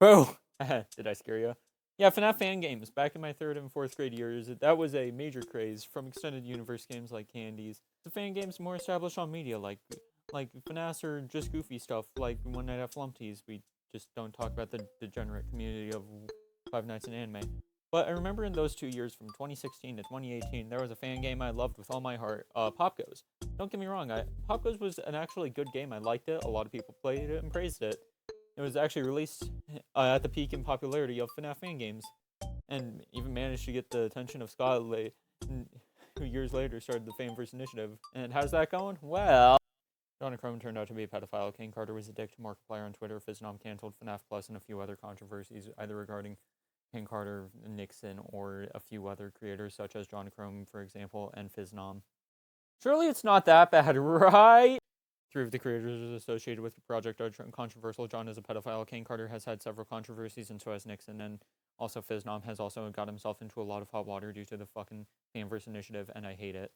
Boo! Did I scare you? Yeah, FNaF Fangames. Back in my 3rd and 4th grade years, that was a major craze from extended universe games like Candies to fan games more established on media like FNAF or just goofy stuff like One Night at Flumpty's. We just don't talk about the degenerate community of Five Nights in Anime. But I remember in those 2 years, from 2016 to 2018, there was a fan game I loved with all my heart, Popgoes. Don't get me wrong, Popgoes was an actually good game. I liked it. A lot of people played it and praised it. It was actually released at the peak in popularity of FNaF Fangames, and even managed to get the attention of Scott Lay, who years later started the Fameverse initiative. And how's that going? Well, John Chrome turned out to be a pedophile. Kane Carter was a dick to Markiplier on Twitter. FNaF canceled FNaF Plus and a few other controversies, either regarding Kane Carter, Nixon, or a few other creators, such as John Chrome, for example, and FNaF. Surely it's not that bad, right? 3 of the creators associated with the project are controversial. John is a pedophile. Kane Carter has had several controversies, and so has Nixon. And also FNaF has also got himself into a lot of hot water due to the fucking Fameverse initiative, and I hate it.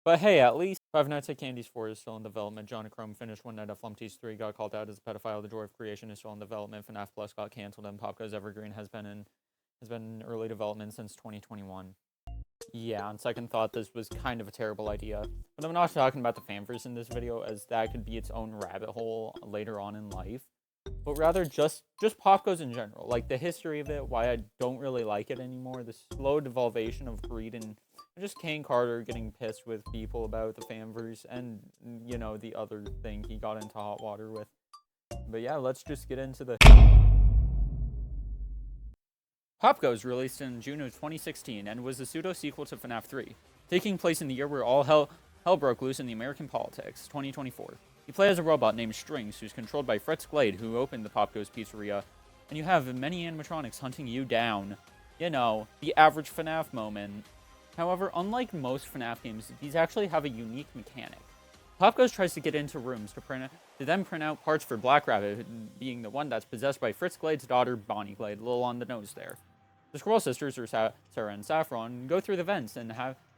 But hey, at least Five Nights at Candy's 4 is still in development. John Chrome finished One Night at Flumpty's 3, got called out as a pedophile. The Joy of Creation is still in development. FNaF Plus got canceled, and Popgoes Evergreen has been in early development since 2021. Yeah, on second thought, this was kind of a terrible idea. But I'm not talking about the fanverse in this video, as that could be its own rabbit hole later on in life. But rather just Popgoes in general. Like, the history of it, why I don't really like it anymore, the slow devolvation of greed, and just Kane Carter getting pissed with people about the fanverse, and, you know, the other thing he got into hot water with. But yeah, let's just get into the... Popgoes released in June of 2016 and was a pseudo-sequel to FNaF 3, taking place in the year where all hell broke loose in the American politics, 2024. You play as a robot named Strings, who's controlled by Fritz Glade, who opened the Popgoes pizzeria, and you have many animatronics hunting you down. You know, the average FNaF moment. However, unlike most FNaF games, these actually have a unique mechanic. Popgoes tries to get into rooms to then print out parts for Black Rabbit, being the one that's possessed by Fritz Glade's daughter, Bonnie Glade, a little on the nose there. The Squirrel Sisters, or Sarah and Saffron, go through the vents, and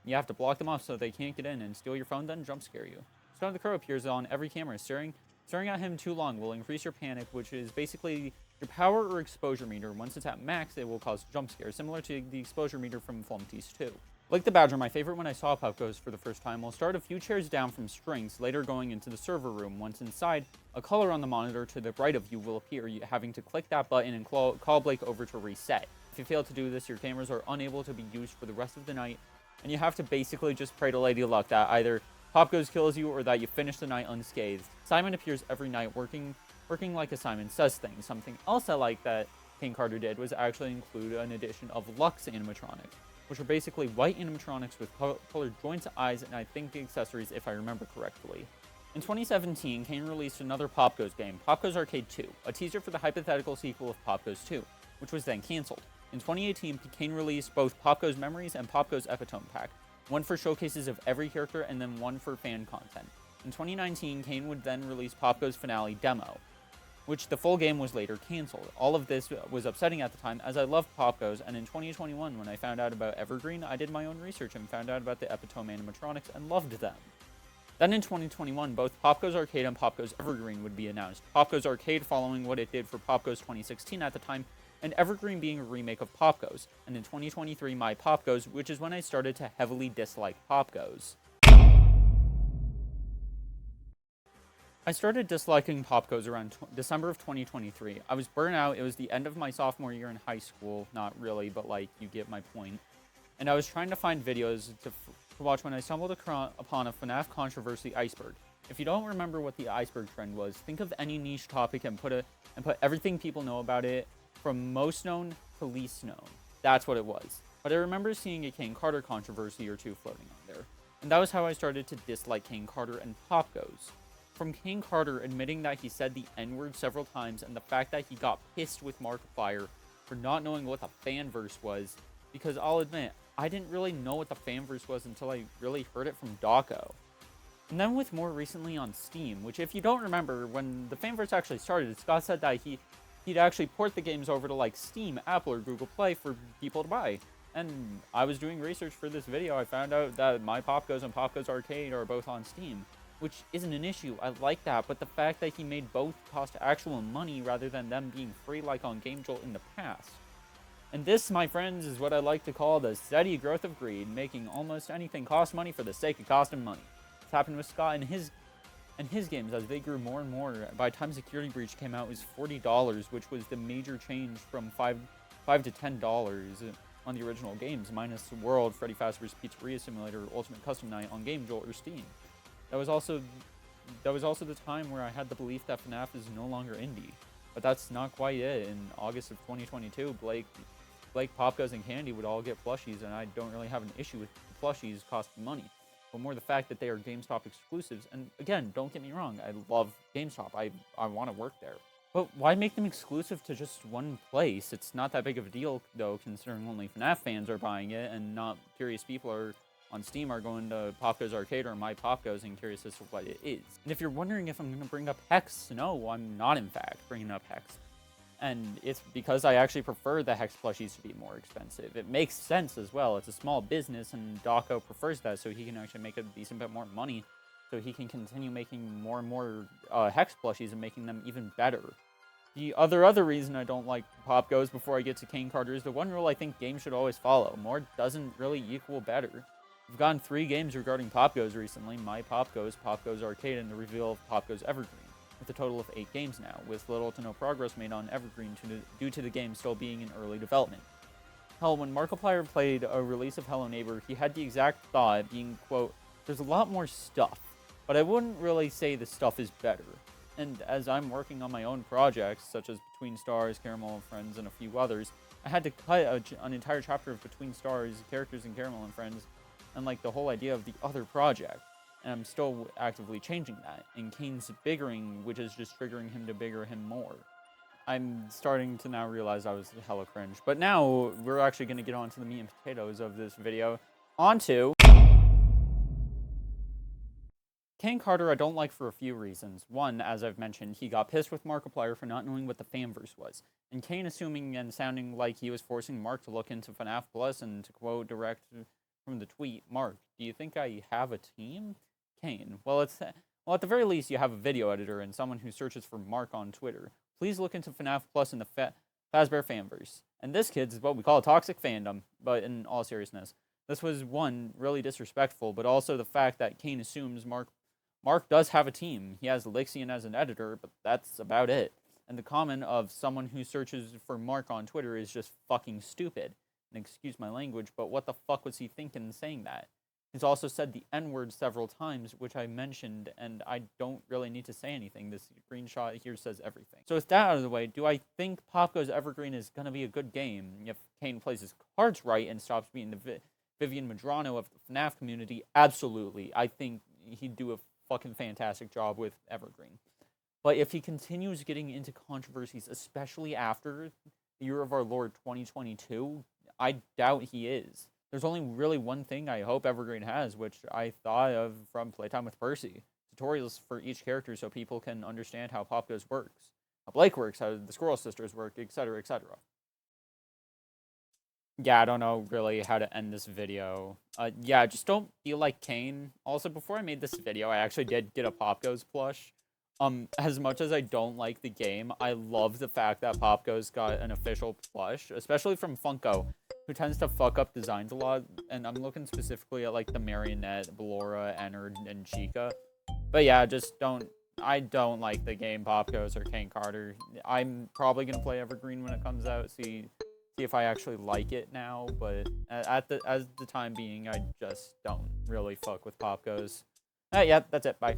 you have to block them off so they can't get in and steal your phone, then jump scare you. Stone the Crow appears on every camera. Staring at him too long will increase your panic, which is basically your power or exposure meter. Once it's at max, it will cause jump scares, similar to the exposure meter from Flumpty's 2. Like the Badger, my favorite when I saw Popgoes for the first time, will start a few chairs down from Strings, later going into the server room. Once inside, a color on the monitor to the right of you will appear, having to click that button and call Blake over to reset. If you fail to do this, your cameras are unable to be used for the rest of the night, and you have to basically just pray to Lady Luck that either Popgoes kills you or that you finish the night unscathed. Simon appears every night working like a Simon Says thing. Something else I like that Kane Carter did was actually include an addition of Lux animatronic, which are basically white animatronics with colored joints, eyes, and I think accessories, if I remember correctly. In 2017, Kane released another Popgoes game, Popgoes Arcade 2, a teaser for the hypothetical sequel of Popgoes 2, which was then cancelled. In 2018, Kane released both Popgoes Memories and Popgoes Epitome Pack, one for showcases of every character and then one for fan content. In 2019, Kane would then release Popgoes Finale Demo, which the full game was later cancelled. All of this was upsetting at the time, as I loved Popgoes, and in 2021, when I found out about Evergreen, I did my own research and found out about the Epitome animatronics and loved them. Then in 2021, both Popgoes Arcade and Popgoes Evergreen would be announced. Popgoes Arcade following what it did for Popgoes 2016 at the time, and Evergreen being a remake of Popgoes, and in 2023, My Popgoes, which is when I started to heavily dislike Popgoes. I started disliking Popgoes around December of 2023. I was burnt out. It was the end of my sophomore year in high school. Not really, but like, you get my point. And I was trying to find videos to watch when I stumbled upon a FNaF controversy iceberg. If you don't remember what the iceberg trend was, think of any niche topic and put everything people know about it, from most known to least known. That's what it was. But I remember seeing a Kane Carter controversy or two floating on there. And that was how I started to dislike Kane Carter and Popgoes. From Kane Carter admitting that he said the N-word several times, and the fact that he got pissed with Markiplier for not knowing what the fanverse was, because I'll admit, I didn't really know what the fanverse was until I really heard it from Dawko. And then with more recently on Steam, which if you don't remember, when the fanverse actually started, Scott said that he'd actually port the games over to like Steam, Apple, or Google Play for people to buy. And I was doing research for this video, I found out that My Popgoes and Popgoes Arcade are both on Steam. which isn't an issue. I like that, but the fact that he made both cost actual money rather than them being free like on Game Jolt in the past. And this, my friends, is what I like to call the steady growth of greed, making almost anything cost money for the sake of costing money. It's happened with Scott and his games as they grew more and more. By the time Security Breach came out, it was $40, which was the major change from $5 to $10 on the original games, minus World, Freddy Fazbear's Pizzeria Simulator, Ultimate Custom Night on Game Jolt or Steam. That was also the time where I had the belief that FNaF is no longer indie. But that's not quite it. In August of 2022, Blake, Popgoes, and Candy would all get plushies, and I don't really have an issue with plushies costing money. But more the fact that they are GameStop exclusives. And again, don't get me wrong, I love GameStop. I want to work there. But why make them exclusive to just one place? It's not that big of a deal, though, considering only FNaF fans are buying it, and not curious people are on Steam are going to Popgoes Arcade or My Popgoes and curious as to what it is. And if you're wondering if I'm going to bring up Hex, no, I'm not, in fact, bringing up Hex. And it's because I actually prefer the Hex plushies to be more expensive. It makes sense as well. It's a small business, and Dawko prefers that, so he can actually make a decent bit more money, so he can continue making more and more Hex plushies and making them even better. The other reason I don't like Popgoes before I get to Kane Carter is the one rule I think games should always follow. More doesn't really equal better. We've gotten 3 games regarding Popgoes recently: My Popgoes, Popgoes Arcade, and the reveal of Popgoes Evergreen, with a total of 8 games now, with little to no progress made on Evergreen due to the game still being in early development. Hell, when Markiplier played a release of Hello Neighbor, he had the exact thought being, quote, "There's a lot more stuff, but I wouldn't really say the stuff is better." And as I'm working on my own projects, such as Between Stars, Caramel and Friends, and a few others, I had to cut an entire chapter of Between Stars, characters in Caramel and Friends, and like the whole idea of the other project. And I'm still actively changing that. And Kane's biggering, which is just triggering him to bigger him more. I'm starting to now realize I was hella cringe. But now we're actually going to get on to the meat and potatoes of this video. Onto Kane Carter I don't like for a few reasons. One, as I've mentioned, he got pissed with Markiplier for not knowing what the Fanverse was. And Kane assuming and sounding like he was forcing Mark to look into FNaF Plus, and to quote direct from the tweet, "Mark, do you think I have a team?" Kane, well, at the very least, you have a video editor and someone who searches for Mark on Twitter. Please look into FNaF Plus in the Fazbear Fanverse. And this, kids, is what we call a toxic fandom. But in all seriousness, this was, one, really disrespectful, but also the fact that Kane assumes Mark does have a team. He has Lixian as an editor, but that's about it. And the comment of someone who searches for Mark on Twitter is just fucking stupid. And excuse my language, but what the fuck was he thinking saying that? He's also said the N-word several times, which I mentioned, and I don't really need to say anything. This screenshot here says everything. So with that out of the way, do I think Popgoes Evergreen is going to be a good game if Kane plays his cards right and stops being the Vivian Madrano of the FNaF community? Absolutely. I think he'd do a fucking fantastic job with Evergreen. But if he continues getting into controversies, especially after the year of our Lord 2022, I doubt he is. There's only really one thing I hope Evergreen has, which I thought of from Playtime with Percy. Tutorials for each character so people can understand how Popgoes works, how Blake works, how the Squirrel Sisters work, etc., etc. Yeah, I don't know really how to end this video. Yeah, just don't feel like Kane. Also, before I made this video, I actually did get a Popgoes plush. As much as I don't like the game, I love the fact that Popgoes got an official plush, especially from Funko, who tends to fuck up designs a lot. And I'm looking specifically at, like, the Marionette, Ballora, Ennard, and Chica. But yeah, I don't like the game Popgoes or Kane Carter. I'm probably gonna play Evergreen when it comes out, see if I actually like it now, but as the time being, I just don't really fuck with Popgoes. Yeah, that's it. Bye.